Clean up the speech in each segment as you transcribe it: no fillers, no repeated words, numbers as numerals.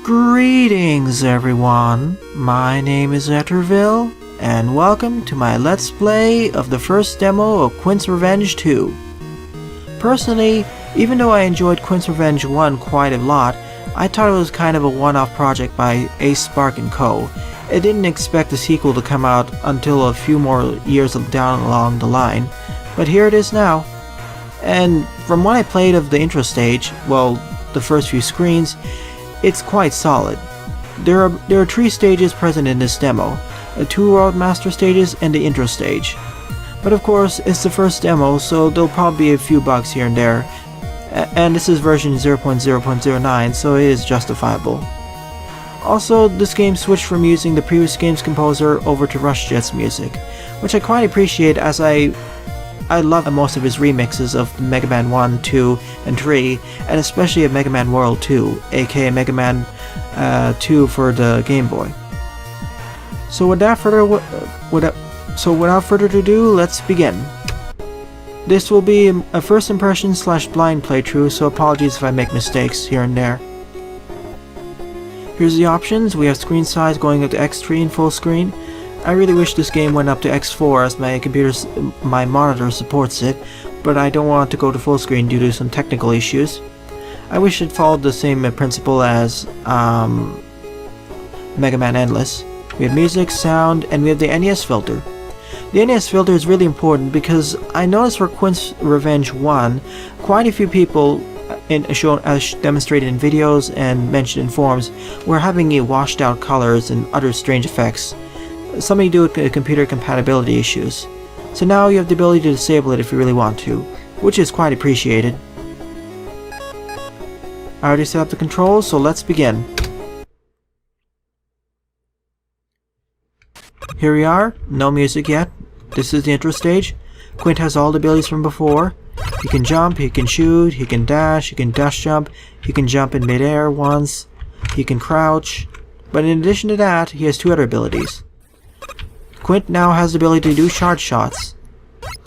Greetings everyone, my name is Etterville, and welcome to my Let's Play of the first demo of Quint's Revenge 2. Personally, even though I enjoyed Quint's Revenge 1 quite a lot, I thought it was kind of a one-off project by ACESpark and Co. I didn't expect the sequel to come out until a few more years down along the line, but here it is now. And from what I played of the intro stage, well, the first few screens, it's quite solid. There are 3 stages present in this demo, 2 World Master stages and the intro stage. But of course, it's the first demo, so there'll probably be a few bugs here and there, and this is version 0.0.09, so it is justifiable. Also, this game switched from using the previous game's composer over to RushJet's music, which I quite appreciate as I love most of his remixes of Mega Man 1, 2, and 3, and especially of Mega Man World 2, aka Mega Man 2 for the Game Boy. So without further ado, let's begin. This will be a first impression / blind playthrough, so apologies if I make mistakes here and there. Here's the options. We have screen size going up to X3 in full screen. I really wish this game went up to X4 as my monitor supports it, but I don't want it to go to full screen due to some technical issues. I wish it followed the same principle as Mega Man Endless. We have music, sound, and we have the NES filter. The NES filter is really important because I noticed for Quint's Revenge 1, quite a few people, as demonstrated in videos and mentioned in forums, were having washed out colors and other strange effects. Something to do with computer compatibility issues. So now you have the ability to disable it if you really want to, which is quite appreciated. I already set up the controls, so let's begin. Here we are, no music yet. This is the intro stage. Quint has all the abilities from before. He can jump, he can shoot, he can dash jump, he can jump in midair once, he can crouch. But in addition to that, he has 2 other abilities. Quint now has the ability to do charge shots,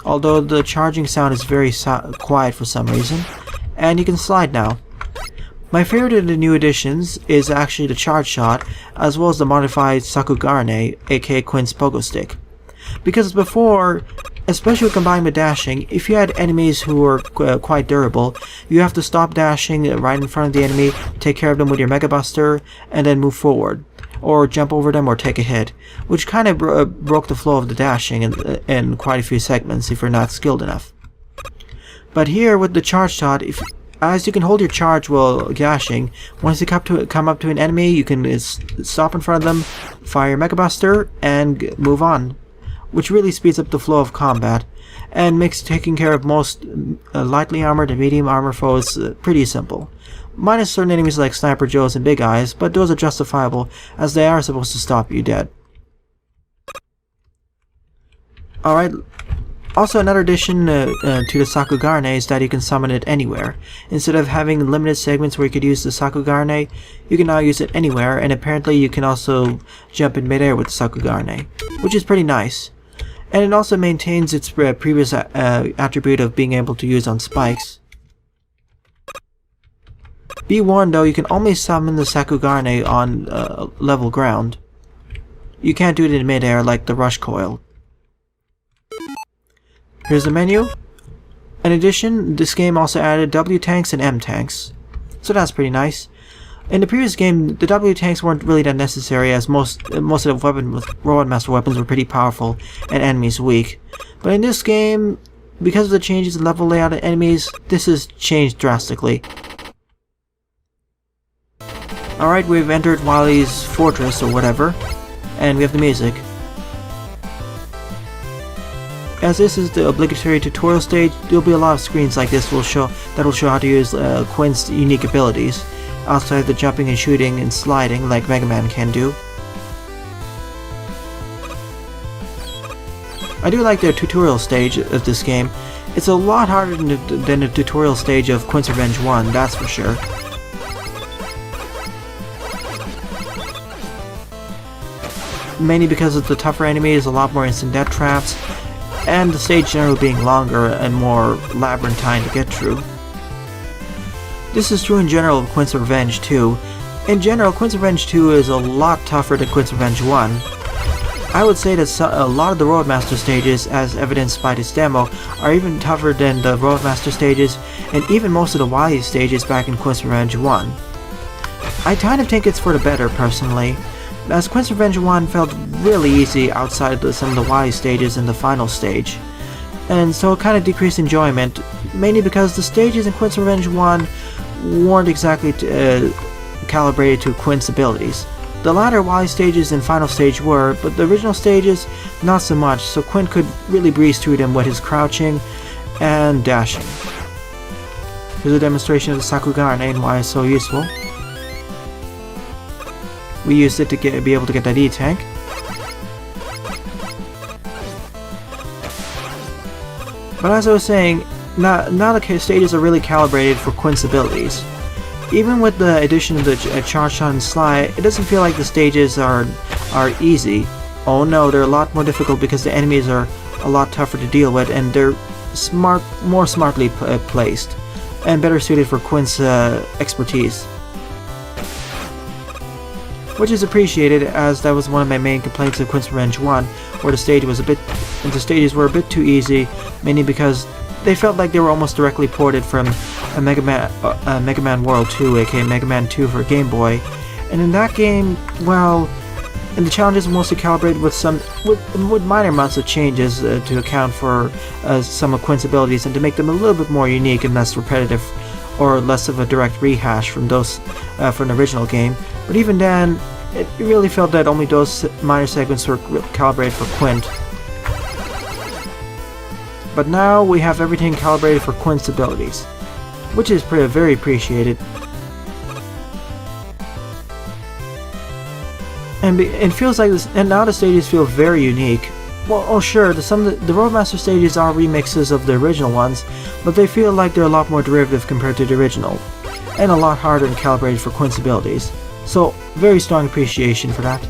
although the charging sound is very quiet for some reason, and he can slide now. My favorite of the new additions is actually the charge shot, as well as the modified Sakugarne, aka Quint's pogo stick. Because before, especially combined with dashing, if you had enemies who were quite durable, you have to stop dashing right in front of the enemy, take care of them with your Mega Buster, and then move forward, or jump over them or take a hit, which kind of broke the flow of the dashing in quite a few segments if you're not skilled enough. But here with the charge shot, as you can hold your charge while dashing, once you come up to an enemy, you can stop in front of them, fire your Mega Buster, and move on, which really speeds up the flow of combat and makes taking care of most lightly armored and medium armor foes pretty simple. Minus certain enemies like Sniper Joes and Big Eyes, but those are justifiable as they are supposed to stop you dead. Alright, also another addition to the Sakugarne is that you can summon it anywhere. Instead of having limited segments where you could use the Sakugarne, you can now use it anywhere, and apparently you can also jump in midair with the Sakugarne, which is pretty nice. And it also maintains its previous attribute of being able to use on spikes. Be warned though, you can only summon the Sakugarne on level ground. You can't do it in midair like the Rush Coil. Here's the menu. In addition, this game also added W tanks and M tanks, so that's pretty nice. In the previous game, the W tanks weren't really that necessary as most of the Road Master weapons were pretty powerful and enemies weak. But in this game, because of the changes in level layout of enemies, this has changed drastically. Alright, we've entered Wily's Fortress or whatever, and we have the music. As this is the obligatory tutorial stage, there'll be a lot of screens like this that will show how to use Quint's unique abilities, outside the jumping and shooting and sliding like Mega Man can do. I do like the tutorial stage of this game. It's a lot harder than the tutorial stage of Quint's Revenge 1, that's for sure. Mainly because of the tougher enemies, a lot more instant death traps, and the stage generally being longer and more labyrinthine to get through. This is true in general of Quint's Revenge too, In general, Quint's Revenge 2 is a lot tougher than Quint's Revenge 1. I would say that a lot of the Roadmaster stages, as evidenced by this demo, are even tougher than the Roadmaster stages, and even most of the Wily stages back in Quint's Revenge 1. I kind of think it's for the better, personally, as Quint's Revenge 1 felt really easy outside some of the Wily stages in the final stage, and so it kind of decreased enjoyment, mainly because the stages in Quint's Revenge 1 weren't exactly calibrated to Quint's abilities. The latter Wily stages and final stage were, but the original stages not so much, so Quint could really breeze through them with his crouching and dashing. Here's a demonstration of the Sakugarne and why it's so useful. We used it to be able to get that E-tank. But as I was saying, now the stages are really calibrated for Quint's abilities. Even with the addition of the charge shot and slide, it doesn't feel like the stages are easy. Oh no, they're a lot more difficult because the enemies are a lot tougher to deal with, and they're more smartly placed, and better suited for Quint's expertise. Which is appreciated, as that was one of my main complaints of Quint's Revenge 1, where the stages were a bit too easy, mainly because they felt like they were almost directly ported from Mega Man World 2, aka Mega Man 2 for Game Boy. And in that game, well, and the challenges were mostly calibrated with minor amounts of changes to account for some of Quint's abilities and to make them a little bit more unique and less repetitive, or less of a direct rehash from those from the original game. But even then, it really felt that only those minor segments were calibrated for Quint. But now we have everything calibrated for Quint's abilities, which is very appreciated. And it feels like this, and now the stages feel very unique. Well, oh sure, the Roadmaster stages are remixes of the original ones, but they feel like they're a lot more derivative compared to the original, and a lot harder and calibrated for Quint's abilities. So, very strong appreciation for that.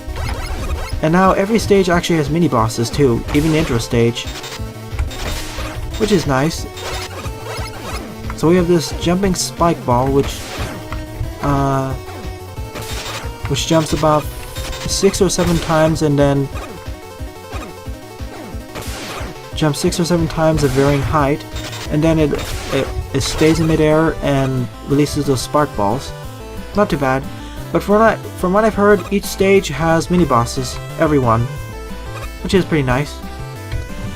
And now every stage actually has mini-bosses too, even the intro stage, which is nice. So we have this jumping spike ball, which jumps about 6 or 7 times and then jumps 6 or 7 times at varying height, and then it stays in midair and releases those spark balls. Not too bad. But from what I've heard, each stage has mini-bosses, every one, which is pretty nice.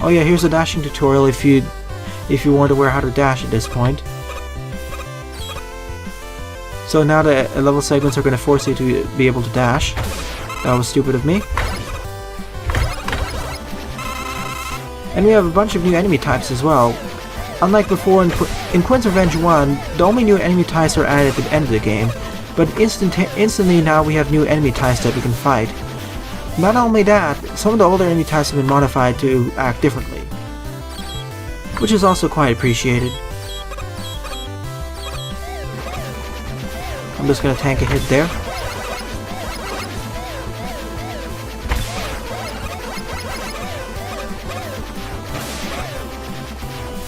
Oh yeah, here's a dashing tutorial if you weren't aware how to dash at this point. So now the level segments are going to force you to be able to dash. That was stupid of me. And we have a bunch of new enemy types as well. Unlike before in Quint's Revenge 1, the only new enemy types are added at the end of the game, but instantly now we have new enemy types that we can fight. Not only that, some of the older enemy types have been modified to act differently, which is also quite appreciated. I'm just going to tank a hit there.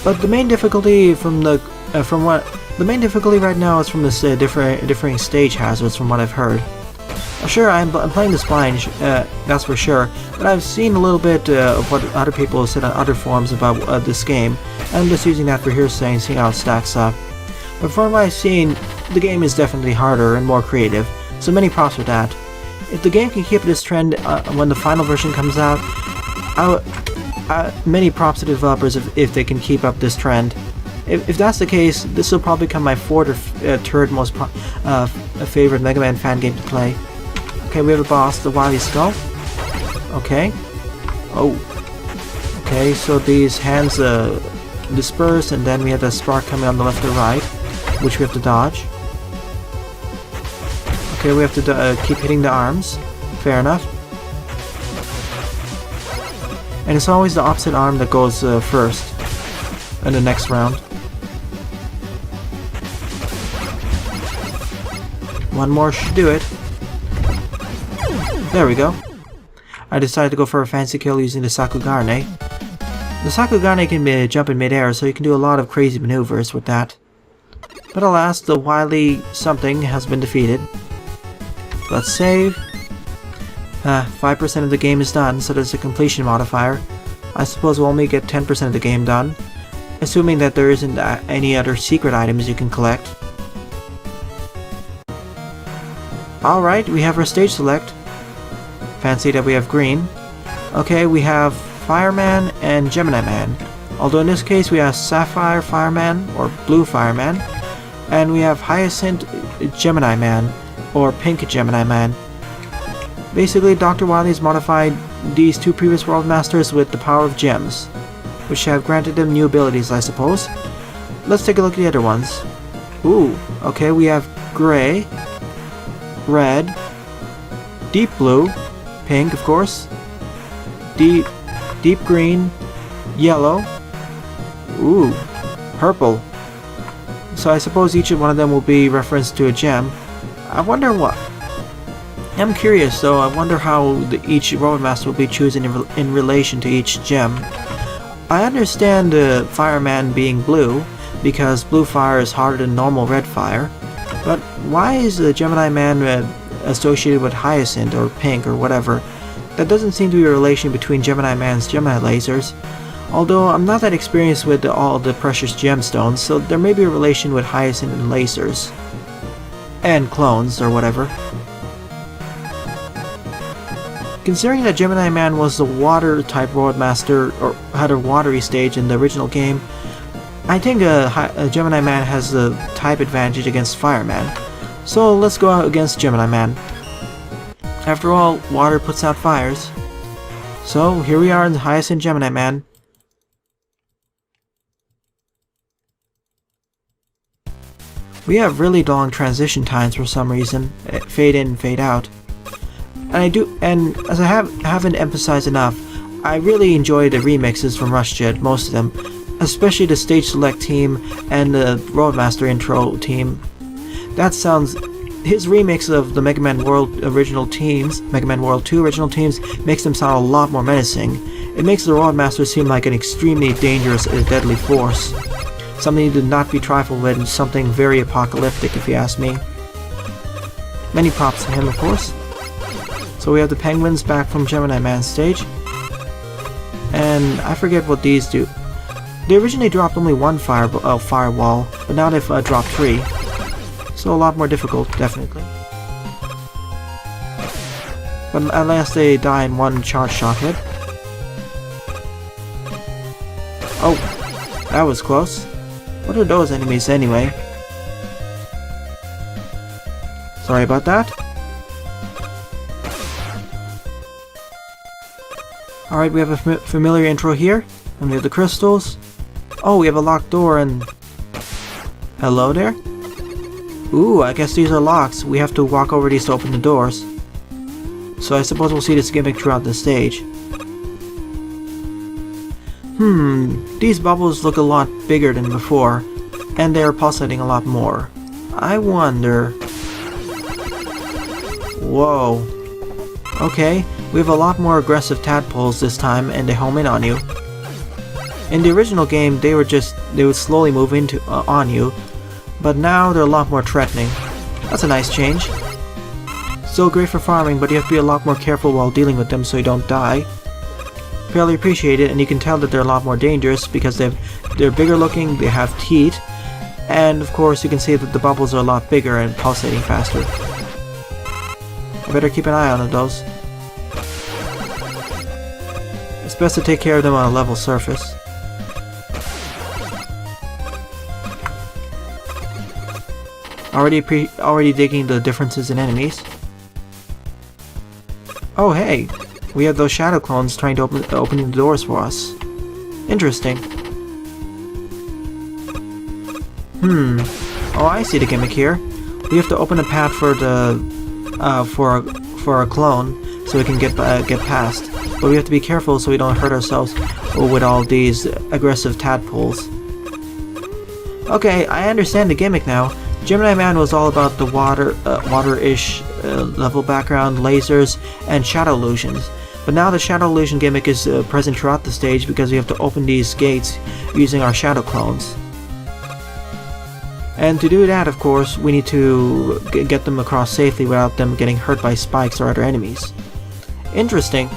But the main difficulty the main difficulty right now is from this differing stage hazards, from what I've heard. Sure, I'm playing this blind, that's for sure, but I've seen a little bit of what other people have said on other forums about this game, and I'm just using that for hearsay and seeing how it stacks up. But from what I've seen, the game is definitely harder and more creative, so many props for that. If the game can keep this trend when the final version comes out, many props to the developers if they can keep up this trend. If that's the case, this will probably become my 4th or 3rd most favorite Mega Man fan game to play. Okay, we have a boss, the Wily Skull. Okay. Oh. Okay, so these hands disperse, and then we have the spark coming on the left or right, which we have to dodge. Okay, we have to keep hitting the arms. Fair enough. And it's always the opposite arm that goes first in the next round. One more should do it. There we go. I decided to go for a fancy kill using the Sakugarne. The Sakugarne can jump in midair, so you can do a lot of crazy maneuvers with that. But alas, the Wily something has been defeated. Let's save. 5% of the game is done, so there's a completion modifier. I suppose we'll only get 10% of the game done, assuming that there isn't any other secret items you can collect. Alright, we have our stage select. Fancy that we have green. Okay, we have Fireman and Gemini Man. Although in this case we have Sapphire Fireman or Blue Fireman, and we have Hyacinth Gemini Man or Pink Gemini Man. Basically, Dr. Wily's modified these two previous World Masters with the power of gems, which have granted them new abilities, I suppose. Let's take a look at the other ones. Ooh, okay, we have Gray, Red, Deep Blue, Pink, of course, Deep Green, Yellow, ooh, Purple. So I suppose each one of them will be referenced to a gem. I wonder what. I'm curious though, I wonder how each World Master will be chosen in relation to each gem. I understand Fireman being blue, because blue fire is harder than normal red fire, but why is the Gemini Man associated with Hyacinth or Pink or whatever? That doesn't seem to be a relation between Gemini Man's Gemini lasers, although I'm not that experienced with all the precious gemstones, so there may be a relation with Hyacinth and lasers. And clones, or whatever. Considering that Gemini Man was the water type World Master, or had a watery stage in the original game, I think Gemini Man has the type advantage against Fireman. So let's go out against Gemini Man. After all, water puts out fires. So here we are in the Hyacinth Gemini Man. We have really long transition times for some reason, fade in, fade out. And as I haven't emphasized enough, I really enjoy the remixes from RushJet, most of them, especially the Stage Select team and the Roadmaster intro team. His remix of the Mega Man World original teams, Mega Man World 2 original teams, makes them sound a lot more menacing. It makes the Roadmaster seem like an extremely dangerous and deadly force. Something to not be trifled with, and something very apocalyptic if you ask me. Many props to him, of course. So we have the penguins back from Gemini Man's stage. And I forget what these do. They originally dropped only one firewall, but now they've dropped 3. So a lot more difficult, definitely. But at last they die in one charge shot hit. Oh, that was close. What are those enemies anyway? Sorry about that. Alright, we have a familiar intro here, and we have the crystals. Oh, we have a locked door and... Hello there? Ooh, I guess these are locks. We have to walk over these to open the doors. So I suppose we'll see this gimmick throughout the stage. These bubbles look a lot bigger than before, and they are pulsating a lot more. I wonder... Whoa. Okay, we have a lot more aggressive tadpoles this time, and they home in on you. In the original game, they would slowly move on you, but now they're a lot more threatening. That's a nice change. Still great for farming, but you have to be a lot more careful while dealing with them so you don't die. Fairly appreciate it, and you can tell that they're a lot more dangerous because they're bigger looking, they have teeth, and of course you can see that the bubbles are a lot bigger and pulsating faster. I better keep an eye on those. It's best to take care of them on a level surface. Already digging the differences in enemies. Oh hey, we have those shadow clones trying to open the doors for us. Interesting. Oh, I see the gimmick here. We have to open a path for the for a clone so we can get past. But we have to be careful so we don't hurt ourselves with all these aggressive tadpoles. Okay, I understand the gimmick now. Gemini Man was all about the water-ish level background, lasers, and shadow illusions. But now the shadow illusion gimmick is present throughout the stage because we have to open these gates using our shadow clones. And to do that, of course, we need to get them across safely without them getting hurt by spikes or other enemies. Interesting.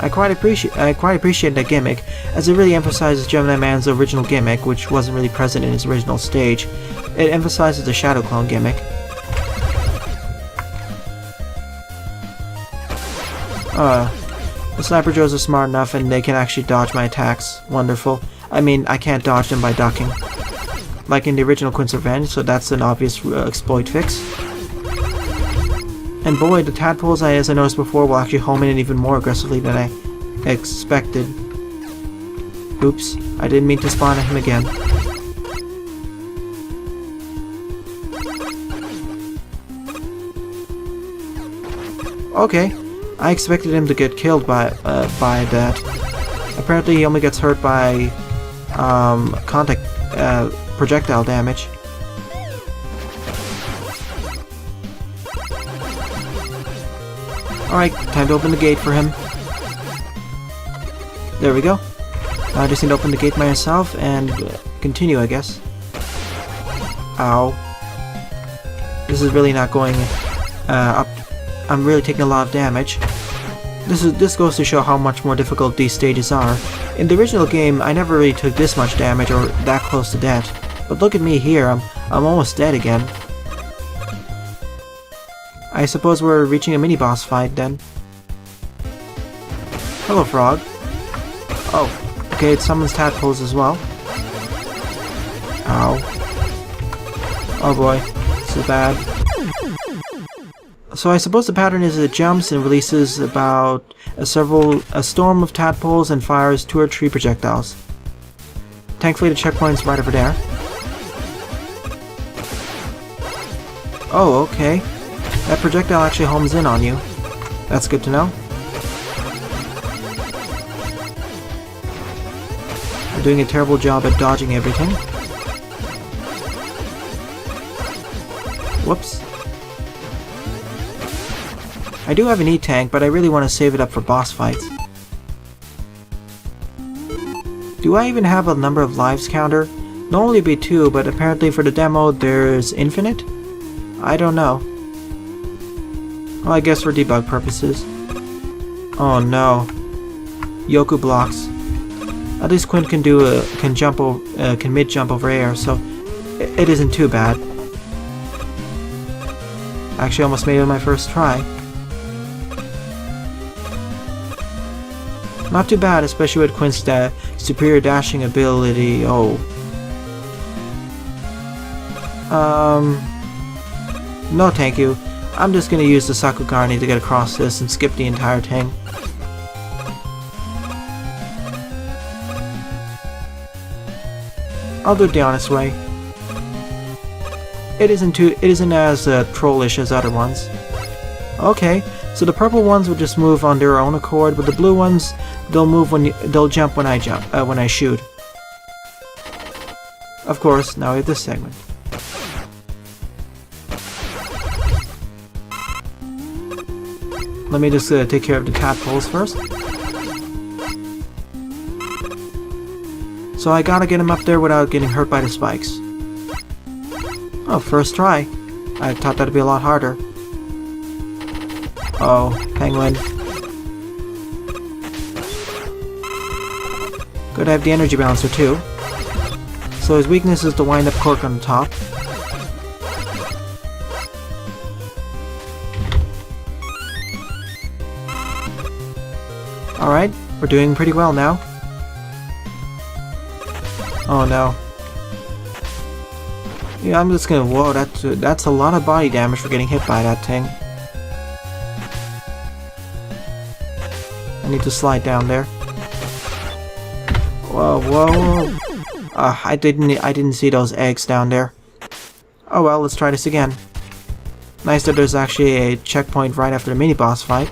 I quite appreciate that gimmick, as it really emphasizes Gemini Man's original gimmick, which wasn't really present in his original stage. It emphasizes the Shadow Clone gimmick. The Sniper Joes are smart enough and they can actually dodge my attacks. Wonderful. I mean, I can't dodge them by ducking. Like in the original Quint's Revenge, so that's an obvious exploit fix. And boy, the tadpoles, as I noticed before, will actually home in even more aggressively than I expected. Oops, I didn't mean to spawn at him again. Okay, I expected him to get killed by that. Apparently he only gets hurt by projectile damage. Alright, time to open the gate for him. There we go. I just need to open the gate myself and continue, I guess. Ow. This is really not going up. I'm really taking a lot of damage. This goes to show how much more difficult these stages are. In the original game, I never really took this much damage or that close to death. But look at me here, I'm almost dead again. I suppose we're reaching a mini-boss fight then. Hello, frog. Oh, okay, it summons tadpoles as well. Ow. Oh boy, this is bad. So I suppose the pattern is it jumps and releases about a storm of tadpoles and fires 2 or 3 projectiles. Thankfully the checkpoint's right over there. Oh, okay. That projectile actually homes in on you. That's good to know. I'm doing a terrible job at dodging everything. Whoops. I do have an E-tank, but I really want to save it up for boss fights. Do I even have a number of lives counter? Normally it'd be 2, but apparently for the demo there's infinite? I don't know. Well, I guess for debug purposes. Oh no. Yoku blocks. At least Quint can can mid-jump over air, so it isn't too bad. Actually almost made it on my first try. Not too bad, especially with Quint's superior dashing ability. Oh. No thank you. I'm just gonna use the Sakugarne to get across this and skip the entire thing. I'll do it the honest way. It isn't as trollish as other ones. Okay, so the purple ones will just move on their own accord, but the blue ones, they'll jump when I shoot. Of course, now we have this segment. Let me just take care of the tadpoles first. So I gotta get him up there without getting hurt by the spikes. Oh, first try. I thought that'd be a lot harder. Oh, penguin. Good, I have the energy balancer too. So his weakness is the wind-up cork on the top. Alright, we're doing pretty well now. Oh no. Yeah, I'm just gonna... Whoa, that's a lot of body damage for getting hit by that thing. I need to slide down there. Whoa, whoa. I didn't see those eggs down there. Oh well, let's try this again. Nice that there's actually a checkpoint right after the mini-boss fight.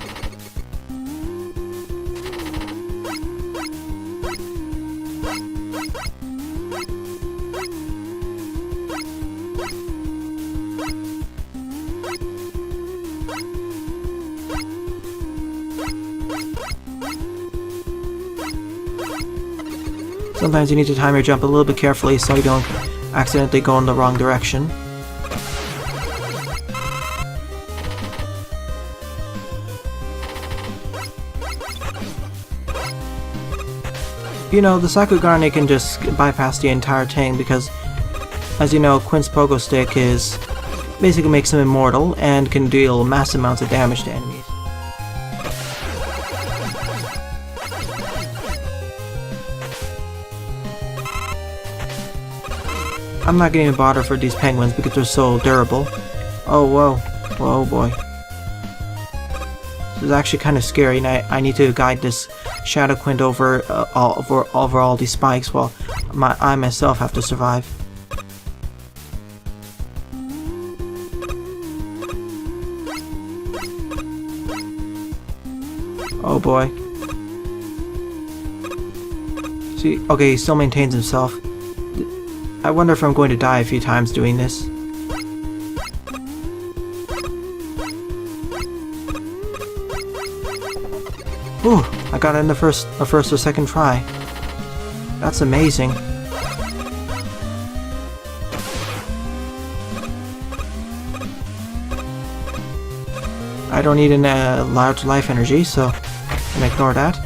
Sometimes you need to time your jump a little bit carefully so you don't accidentally go in the wrong direction. You know, the Sakugarne can just bypass the entire thing because, as you know, Quint's pogo stick is basically makes him immortal and can deal massive amounts of damage to enemies. I'm not getting bothered for these penguins because they're so durable. Oh, whoa. Whoa, boy. This is actually kind of scary, and I need to guide this Shadow Quint over all these spikes while I myself have to survive. Oh boy. See, okay, he still maintains himself. I wonder if I'm going to die a few times doing this. Ooh, I got it in the first or second try. That's amazing. I don't need a large life energy, so I'm gonna ignore that.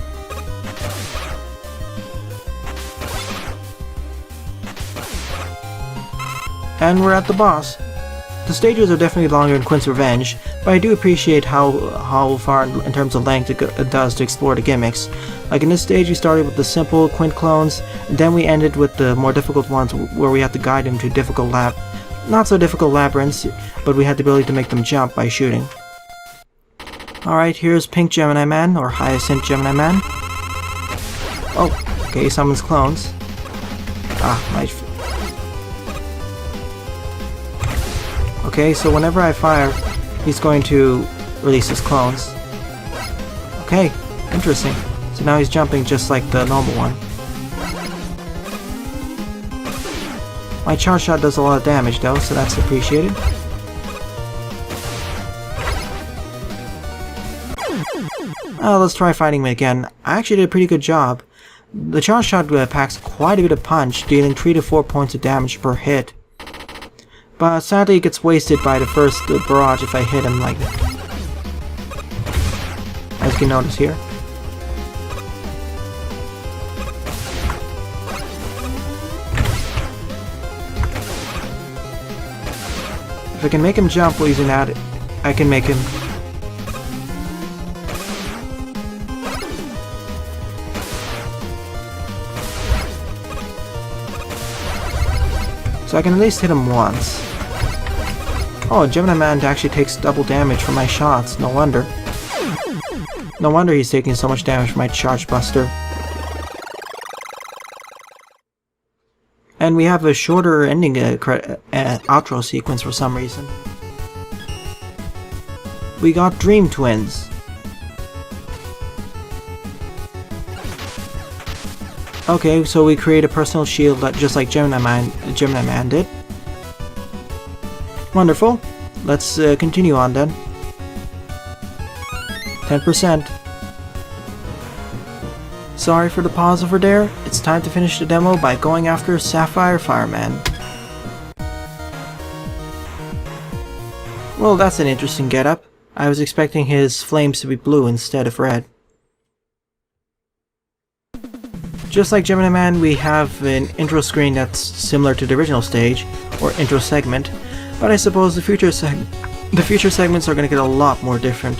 And we're at the boss. The stages are definitely longer in Quint's Revenge, but I do appreciate how far in terms of length it does to explore the gimmicks. Like in this stage we started with the simple Quint clones, and then we ended with the more difficult ones where we had to guide him to difficult not so difficult labyrinths, but we had the ability to make them jump by shooting. Alright, here's Pink Gemini Man, or Hyacinth Gemini Man. Oh, okay, he summons clones. Okay, so whenever I fire, he's going to release his clones. Okay, interesting. So now he's jumping just like the normal one. My charge shot does a lot of damage though, so that's appreciated. Let's try fighting him again. I actually did a pretty good job. The charge shot packs quite a bit of punch, dealing 3 to 4 points of damage per hit. But sadly it gets wasted by the first barrage if I hit him like that. As you can notice here. If I can make him jump while using that, I can make him... So I can at least hit him once. Oh, Gemini Man actually takes double damage from my shots, no wonder. No wonder he's taking so much damage from my Charge Buster. And we have a shorter ending outro sequence for some reason. We got Dream Twins. Okay, so we create a personal shield just like Gemini Man did. Wonderful. Let's continue on then. 10%. Sorry for the pause over there. It's time to finish the demo by going after Sapphire Fireman. Well, that's an interesting getup. I was expecting his flames to be blue instead of red. Just like Gemini Man, we have an intro screen that's similar to the original stage, or intro segment, but I suppose the future segments are going to get a lot more different.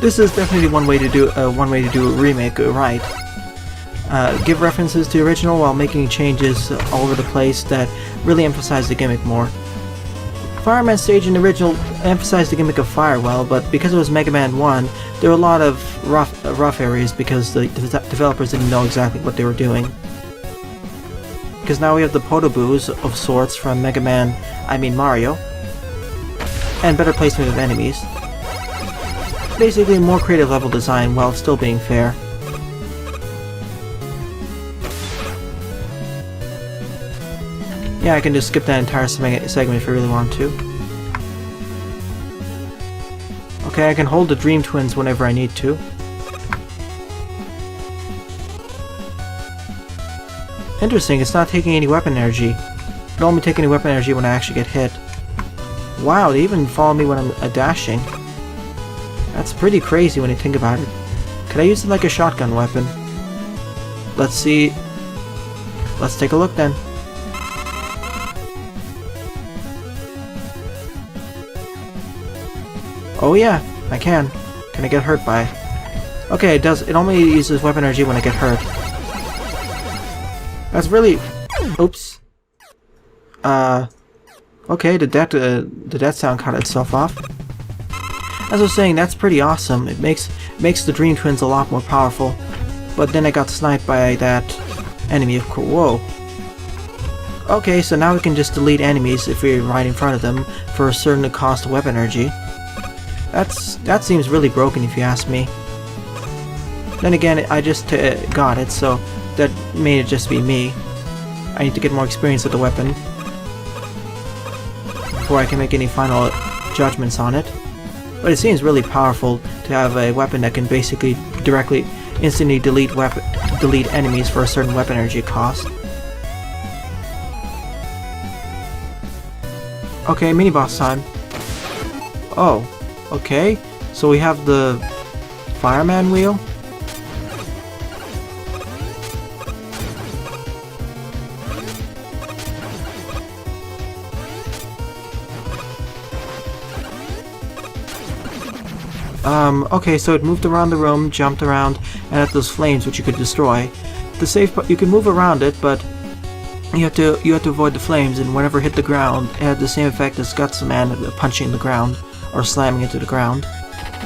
This is definitely one way to do a remake right. Give references to the original while making changes all over the place that really emphasize the gimmick more. Fireman stage in the original emphasized the gimmick of fire well, but because it was Mega Man 1, there were a lot of rough areas because the developers didn't know exactly what they were doing. Because now we have the Podoboos of sorts from Mario, and better placement of enemies. Basically more creative level design while still being fair. Yeah, I can just skip that entire segment if I really want to. Okay, I can hold the Dream Twins whenever I need to. Interesting, it's not taking any weapon energy. It'll only take any weapon energy when I actually get hit. Wow, they even follow me when I'm dashing. That's pretty crazy when you think about it. Could I use it like a shotgun weapon? Let's see. Let's take a look then. Oh yeah, I can. Can I get hurt by it? Okay, it does. It only uses weapon energy when I get hurt. That's really... Oops. Okay, the death sound cut itself off. As I was saying, that's pretty awesome. It makes the Dream Twins a lot more powerful. But then I got sniped by that enemy, of course. Whoa. Okay, so now we can just delete enemies if we're right in front of them for a certain cost of weapon energy. That seems really broken if you ask me. Then again, I just got it, so that may just be me. I need to get more experience with the weapon before I can make any final judgments on it. But it seems really powerful to have a weapon that can basically directly, instantly delete enemies for a certain weapon energy cost. Okay, mini boss time. Oh, okay. So we have the fireman wheel. Okay, so it moved around the room, jumped around, and had those flames which you could destroy. The safe part, you can move around it, but you have to avoid the flames, and whenever it hit the ground, it had the same effect as Gutsman punching the ground, or slamming into the ground.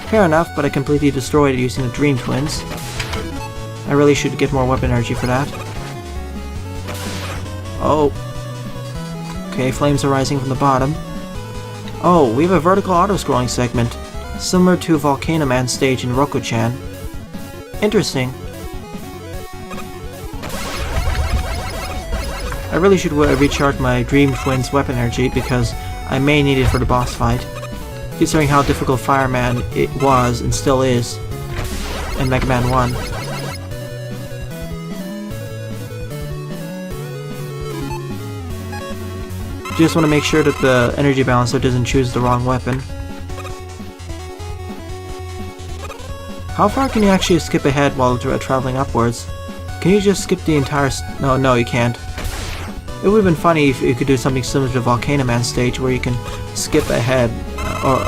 Fair enough, but I completely destroyed it using the Dream Twins. I really should get more weapon energy for that. Oh. Okay, flames are rising from the bottom. Oh, we have a vertical auto-scrolling segment, similar to Volcano Man's stage in Roku-chan. Interesting. I really should recharge my Dream Twins weapon energy because I may need it for the boss fight, considering how difficult Fireman it was and still is in Mega Man 1. Just want to make sure that the energy balancer doesn't choose the wrong weapon. How far can you actually skip ahead while traveling upwards? Can you just skip the entire... No, you can't. It would have been funny if you could do something similar to Volcano Man stage where you can skip ahead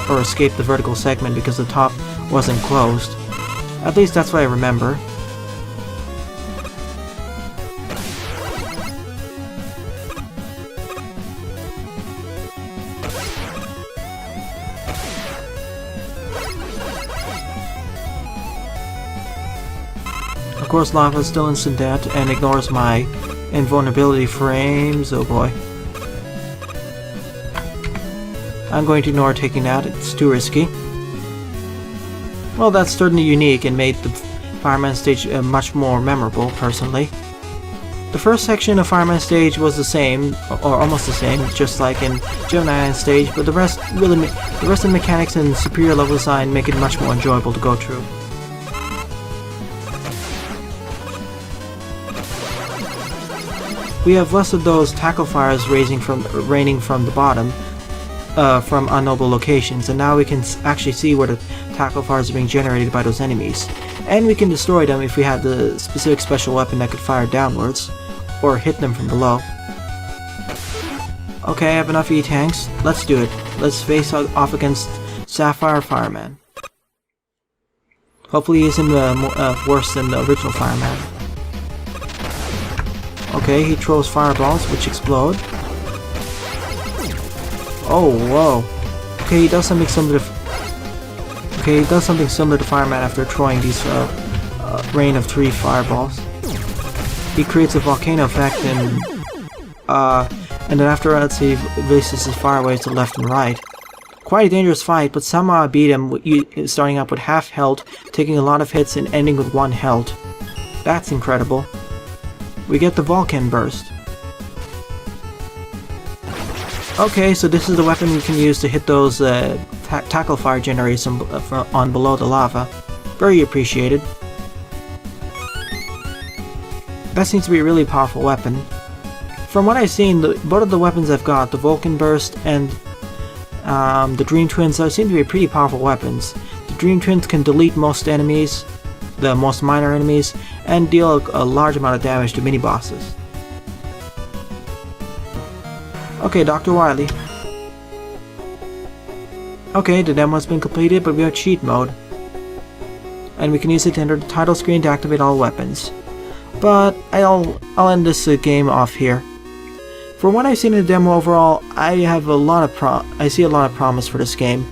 or escape the vertical segment because the top wasn't closed. At least that's what I remember. Of course, lava is still instant death and ignores my invulnerability frames. Oh boy. I'm going to ignore taking that, it's too risky. Well, that's certainly unique and made the Fireman stage much more memorable, personally. The first section of Fireman stage was the same, or almost the same, just like in GEMINI stage, but the rest of the mechanics and superior level design make it much more enjoyable to go through. We have less of those tackle fires raining from the bottom, from unknowable locations, and now we can actually see where the tackle fires are being generated by those enemies. And we can destroy them if we had the specific special weapon that could fire downwards, or hit them from below. Okay, I have enough E-tanks. Let's do it. Let's face off against Sapphire Fireman. Hopefully he isn't worse than the original Fireman. Okay, he throws fireballs which explode. Oh, whoa. Okay, he does something similar to Fireman after throwing these rain of 3 fireballs. He creates a volcano effect and then afterwards he releases his fireways to left and right. Quite a dangerous fight, but somehow I beat him starting up with half health, taking a lot of hits and ending with 1 health. That's incredible. We get the Vulcan Burst. Okay, so this is the weapon we can use to hit those tackle fire generators on below the lava. Very appreciated. That seems to be a really powerful weapon. From what I've seen, both of the weapons I've got, the Vulcan Burst and the Dream Twins, seem to be pretty powerful weapons. The Dream Twins can delete most enemies, the most minor enemies, and deal a large amount of damage to mini-bosses. Okay, Dr. Wily. Okay, the demo has been completed, but we have cheat mode. And we can use it to enter the title screen to activate all weapons. But I'll end this game off here. From what I've seen in the demo overall, I see a lot of promise for this game.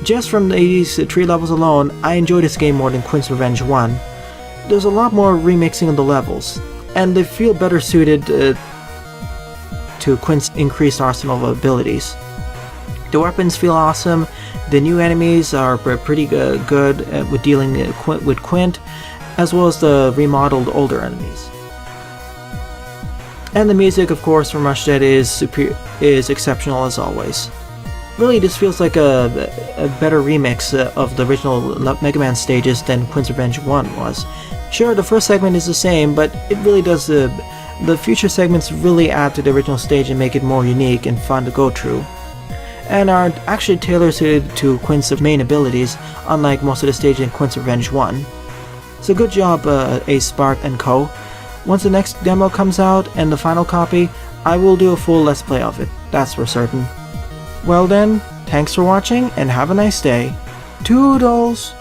Just from these 3 levels alone, I enjoy this game more than Quint's Revenge 1. There's a lot more remixing of the levels, and they feel better suited to Quint's increased arsenal of abilities. The weapons feel awesome, the new enemies are pretty good with dealing with Quint, as well as the remodeled older enemies. And the music, of course, from Rush Dead is exceptional as always. Really, this feels like a better remix of the original Mega Man stages than Quint's Revenge 1 was. Sure, the first segment is the same, but it really does the future segments really add to the original stage and make it more unique and fun to go through, and are actually tailor-suited to Quint's main abilities, unlike most of the stages in Quint's Revenge 1. So good job, ACESpark and Co. Once the next demo comes out and the final copy, I will do a full Let's Play of it, that's for certain. Well then, thanks for watching and have a nice day. Toodles!